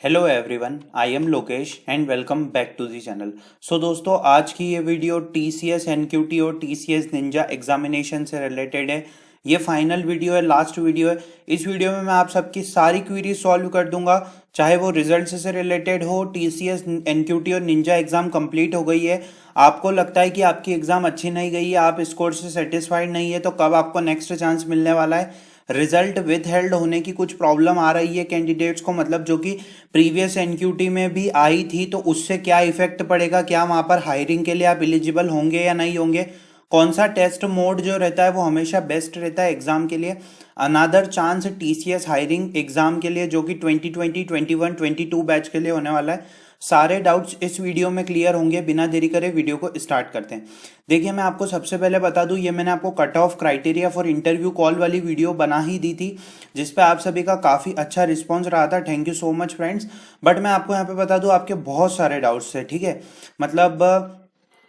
Hello everyone, I am Lokesh and welcome back to the channel. So दोस्तों, आज की ये वीडियो TCS NQT और TCS निंजा एग्जामिनेशन से रिलेटेड है। ये फाइनल वीडियो है, लास्ट वीडियो है। इस वीडियो में मैं आप सबकी सारी क्वेरी सॉल्व कर दूंगा, चाहे वो रिजल्ट से रिलेटेड हो। TCS NQT और निंजा एग्जाम कंप्लीट हो गई है, आपको लगता है कि आपकी एग्जाम अच्छी नहीं गई है, आप स्कोर से सेटिस्फाइड नहीं है, तो कब आपको नेक्स्ट चांस मिलने वाला है। रिजल्ट विथ हेल्ड होने की कुछ प्रॉब्लम आ रही है कैंडिडेट्स को, मतलब जो कि प्रीवियस एनक्यूटी में भी आई थी, तो उससे क्या इफेक्ट पड़ेगा, क्या वहां पर हायरिंग के लिए आप एलिजिबल होंगे या नहीं होंगे। कौन सा टेस्ट मोड जो रहता है वो हमेशा बेस्ट रहता है एग्जाम के लिए। अनादर चांस TCS हायरिंग एग्जाम के लिए जो कि 2020, 21, 22 बैच के लिए होने वाला है। सारे डाउट्स इस वीडियो में क्लियर होंगे। बिना देरी करे वीडियो को स्टार्ट करते हैं। देखिए, मैं आपको सबसे पहले बता दूं, ये मैंने आपको cut off criteria for interview call वाली वीडियो बना ही दी थी, जिस पे आप सभी का काफ़ी अच्छा रिस्पॉन्स रहा था। Thank you so much friends. But मैं आपको यहाँ पे बता दूं, आपके बहुत सारे डाउट्स थे, ठीक है। मतलब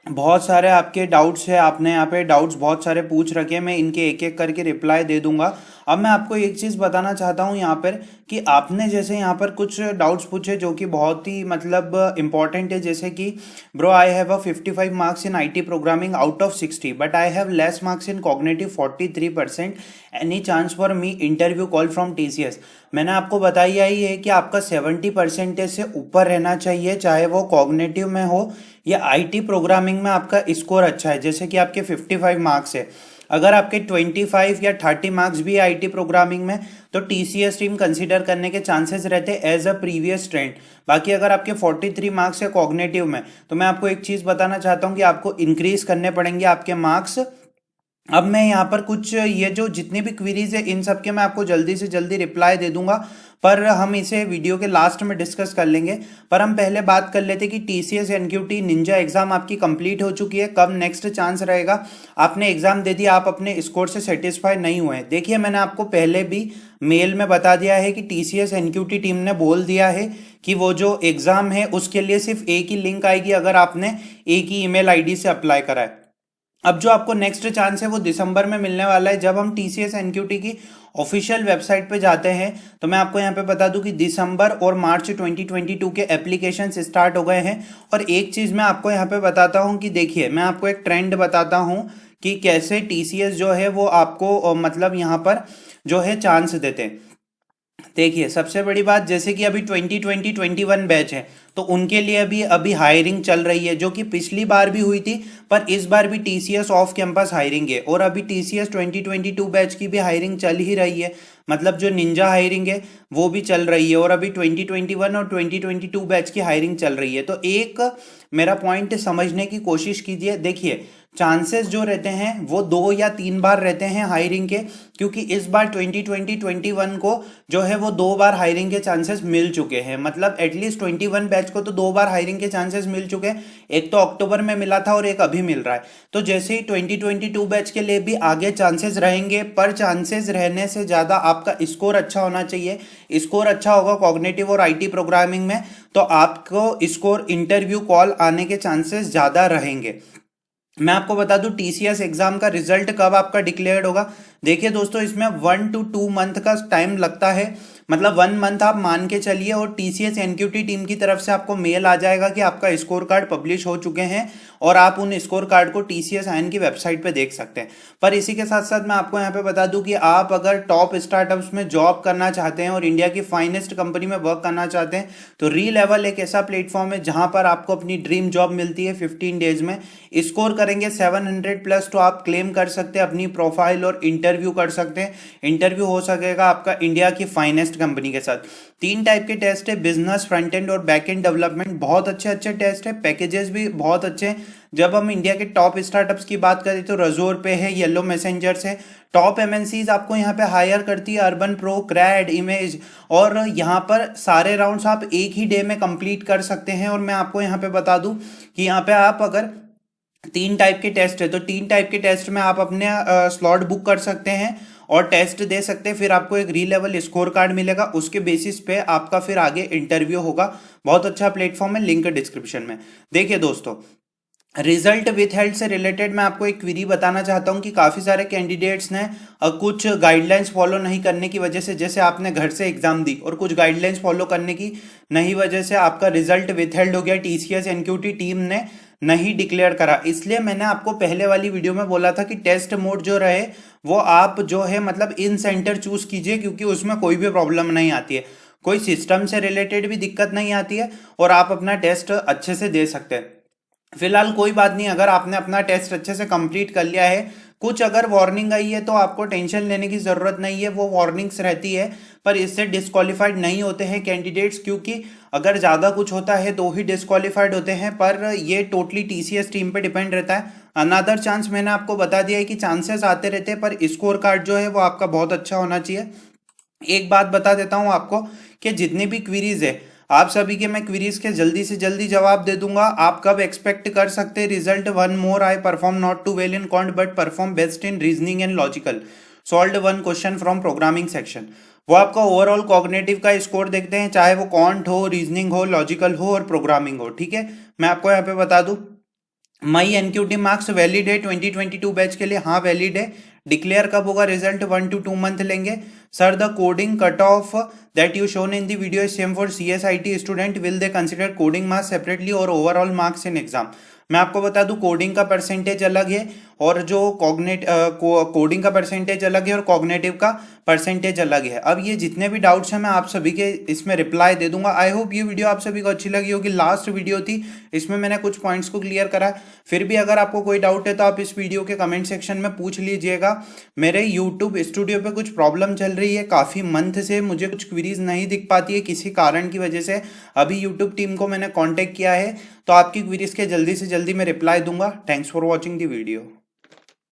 बहुत सारे आपके डाउट्स है, आपने यहाँ पे डाउट्स बहुत सारे पूछ रखे हैं, मैं इनके एक एक करके रिप्लाई दे दूंगा। अब मैं आपको एक चीज़ बताना चाहता हूँ यहाँ पर, कि आपने जैसे यहाँ पर कुछ डाउट्स पूछे जो कि बहुत ही मतलब इंपॉर्टेंट है, जैसे कि bro I have a 55 marks in IT programming out of 60, but I have less marks in cognitive 43%, any chance for me interview call from TCS। मैंने आपको बताया ही है कि आपका 70% से ऊपर रहना चाहिए, चाहे वो कॉग्निटिव में हो या IT प्रोग्रामिंग में आपका स्कोर अच्छा है। जैसे कि आपके 55 मार्क्स है, अगर आपके 25 या 30 मार्क्स भी IT प्रोग्रामिंग में, तो TCS टीम कंसीडर करने के चांसेस रहते हैं एज अ प्रीवियस ट्रेंड। बाकी अगर आपके 43 मार्क्स है कॉग्निटिव में, तो मैं आपको एक चीज़ बताना चाहता हूँ कि आपको इंक्रीज करने पड़ेंगे आपके मार्क्स। अब मैं यहाँ पर कुछ ये जो जितनी भी क्वेरीज है, इन सब के मैं आपको जल्दी से जल्दी रिप्लाई दे दूंगा, पर हम इसे वीडियो के लास्ट में डिस्कस कर लेंगे। पर हम पहले बात कर लेते कि TCS NQT निंजा एग्जाम आपकी कंप्लीट हो चुकी है, कब नेक्स्ट चांस रहेगा। आपने एग्जाम दे दिया, आप अपने स्कोर से सेटिस्फाई नहीं हुए। देखिए, मैंने आपको पहले भी मेल में बता दिया है कि TCS NQT टीम ने बोल दिया है कि वो जो एग्जाम है उसके लिए सिर्फ एक ही लिंक आएगी अगर आपने एक ही ईमेल ID से अप्लाई करा है। अब जो आपको नेक्स्ट चांस है वो दिसंबर में मिलने वाला है, जब हम TCS NQT की ऑफिशियल वेबसाइट पे जाते हैं। तो मैं आपको यहाँ पे बता दूं कि दिसंबर और मार्च 2022 के एप्लीकेशंस स्टार्ट हो गए हैं। और एक चीज़ मैं आपको यहाँ पे बताता हूँ कि देखिए, मैं आपको एक ट्रेंड बताता हूँ कि कैसे TCS जो है वो आपको मतलब यहाँ पर जो है चांस देते हैं। देखिए, सबसे बड़ी बात, जैसे कि अभी 2020, 21 बैच है, तो उनके लिए अभी अभी हायरिंग चल रही है, जो कि पिछली बार भी हुई थी, पर इस बार भी TCS ऑफ कैंपस हायरिंग है। और अभी TCS 2022 बैच की भी हायरिंग चल ही रही है, मतलब जो निंजा हायरिंग है वो भी चल रही है, और अभी 2021 और 2022 बैच की हायरिंग चल रही है। तो एक मेरा पॉइंट समझने की कोशिश कीजिए। देखिए, चांसेस जो रहते हैं वो 2 या 3 बार रहते हैं हायरिंग के, क्योंकि इस बार 2020, 21 को जो है वो 2 बार हायरिंग के चांसेस मिल चुके हैं। मतलब एटलीस्ट 21 बैच को तो 2 बार हायरिंग के चांसेस मिल चुके हैं, एक तो अक्टूबर में मिला था और एक अभी मिल रहा है। तो जैसे ही 2022 बैच के लिए भी आगे चांसेस रहेंगे, पर चांसेस रहने से ज़्यादा आपका स्कोर अच्छा होना चाहिए। स्कोर अच्छा होगा कॉग्निटिव और IT प्रोग्रामिंग में, तो आपको स्कोर इंटरव्यू कॉल आने के चांसेस ज़्यादा रहेंगे। मैं आपको बता दूं, TCS एग्जाम का रिजल्ट कब आपका डिक्लेयर्ड होगा। देखिए दोस्तों, इसमें 1 to 2 मंथ का टाइम लगता है, मतलब 1 मंथ आप मान के चलिए। और TCS NQT टीम की तरफ से आपको मेल आ जाएगा कि आपका स्कोर कार्ड पब्लिश हो चुके हैं, और आप उन स्कोर कार्ड को TCS आयन की वेबसाइट पे देख सकते हैं। पर इसी के साथ साथ मैं आपको यहाँ पे बता दूं कि आप अगर टॉप स्टार्टअप्स में जॉब करना चाहते हैं और इंडिया की फाइनेस्ट कंपनी में वर्क करना चाहते हैं, तो रीलेवल एक ऐसा प्लेटफॉर्म है जहां पर आपको अपनी ड्रीम जॉब मिलती है 15 डेज में। स्कोर करेंगे 700 प्लस, तो आप क्लेम कर सकते हैं अपनी प्रोफाइल और इंटरव्यू कर सकते हैं। इंटरव्यू हो सकेगा आपका इंडिया की फाइनेस्ट कंपनी के साथ। 3 टाइप के टेस्ट है, बिजनेस, फ्रंट एंड और बैक एंड डेवलपमेंट। बहुत अच्छे अच्छे टेस्ट है, पैकेजेस भी बहुत अच्छे हैं। जब हम इंडिया के टॉप स्टार्टअप्स की बात करें तो Razorpay है, येलो मैसेंजर्स है। टॉप MNCs आपको यहाँ पे हायर करती है, अर्बन प्रो, क्रेड, इमेज। और यहाँ पर सारे राउंड्स आप एक ही डे में कंप्लीट कर सकते हैं। और मैं आपको यहाँ पे बता दूं कि यहाँ पे आप अगर 3 टाइप के टेस्ट है, तो 3 टाइप के टेस्ट में आप अपने स्लॉट बुक कर सकते हैं और टेस्ट दे सकते हैं। फिर आपको एक रीलेवल स्कोर कार्ड मिलेगा, उसके बेसिस पे आपका फिर आगे इंटरव्यू होगा। बहुत अच्छा प्लेटफॉर्म है, लिंक डिस्क्रिप्शन में। देखिए दोस्तों, रिजल्ट विथ हेल्ड से रिलेटेड मैं आपको एक क्वेरी बताना चाहता हूं कि काफ़ी सारे कैंडिडेट्स ने कुछ गाइडलाइंस फॉलो नहीं करने की वजह से, जैसे आपने घर से एग्जाम दी और कुछ गाइडलाइंस फॉलो करने की नहीं वजह से आपका रिजल्ट विथ हेल्ड हो गया, टीसीएस एनक्यूटी टीम ने नहीं डिक्लेयर करा। इसलिए मैंने आपको पहले वाली वीडियो में बोला था कि टेस्ट मोड जो रहे वो आप जो है मतलब इन सेंटर चूज कीजिए, क्योंकि उसमें कोई भी प्रॉब्लम नहीं आती है, कोई सिस्टम से रिलेटेड भी दिक्कत नहीं आती है और आप अपना टेस्ट अच्छे से दे सकते हैं। फिलहाल कोई बात नहीं, अगर आपने अपना टेस्ट अच्छे से कंप्लीट कर लिया है, कुछ अगर वार्निंग आई है तो आपको टेंशन लेने की ज़रूरत नहीं है, वो वार्निंग्स रहती है पर इससे डिस्क्वालिफाइड नहीं होते हैं कैंडिडेट्स, क्योंकि अगर ज़्यादा कुछ होता है तो ही डिस्क्वालिफाइड होते हैं, पर ये टोटली टीसीएस टीम पे डिपेंड रहता है। अनदर चांस मैंने आपको बता दिया है कि चांसेस आते रहते हैं, पर स्कोर कार्ड जो है वो आपका बहुत अच्छा होना चाहिए। एक बात बता देता हूं आपको कि जितनी भी क्वीरीज है आप सभी के मैं क्वीरीज के जल्दी से जल्दी जवाब दे दूंगा। आप कब एक्सपेक्ट कर सकते हैं result? One more, I perform not too well in quant but perform best in reasoning and logical, solved one question from programming section. वो आपका ओवरऑल कॉग्निटिव का स्कोर देखते हैं, चाहे वो क्वांट हो, रीजनिंग हो, लॉजिकल हो और प्रोग्रामिंग हो। ठीक है, मैं आपको यहाँ पे बता दूं, मई एनक्यूटी मार्क्स वैलिड है 2022 बैच के लिए? हाँ वैलिड है। डिक्लेयर कब होगा रिजल्ट? 1 to 2 मंथ लेंगे। Sir the coding cut off that you shown in the video is same for CSIT student, will they consider coding marks separately और overall marks in exam? मैं आपको बता दूं, coding का percentage अलग है और जो कोडिंग का परसेंटेज अलग है और कॉग्निटिव का परसेंटेज अलग है। अब ये जितने भी डाउट्स हैं मैं आप सभी के इसमें रिप्लाई दे दूंगा। आई होप ये वीडियो आप सभी को अच्छी लगी होगी। लास्ट वीडियो थी, इसमें मैंने कुछ पॉइंट्स को क्लियर करा। फिर भी अगर आपको कोई डाउट है तो आप इस वीडियो के कमेंट सेक्शन में पूछ लीजिएगा। मेरे यूट्यूब स्टूडियो पे कुछ प्रॉब्लम चल रही है, काफ़ी मंथ से मुझे कुछ क्वीरीज नहीं दिख पाती है किसी कारण की वजह से। अभी यूट्यूब टीम को मैंने कॉन्टेक्ट किया है, तो आपकी क्वीरीज के जल्दी से जल्दी मैं रिप्लाई दूंगा। Thanks for watching the video.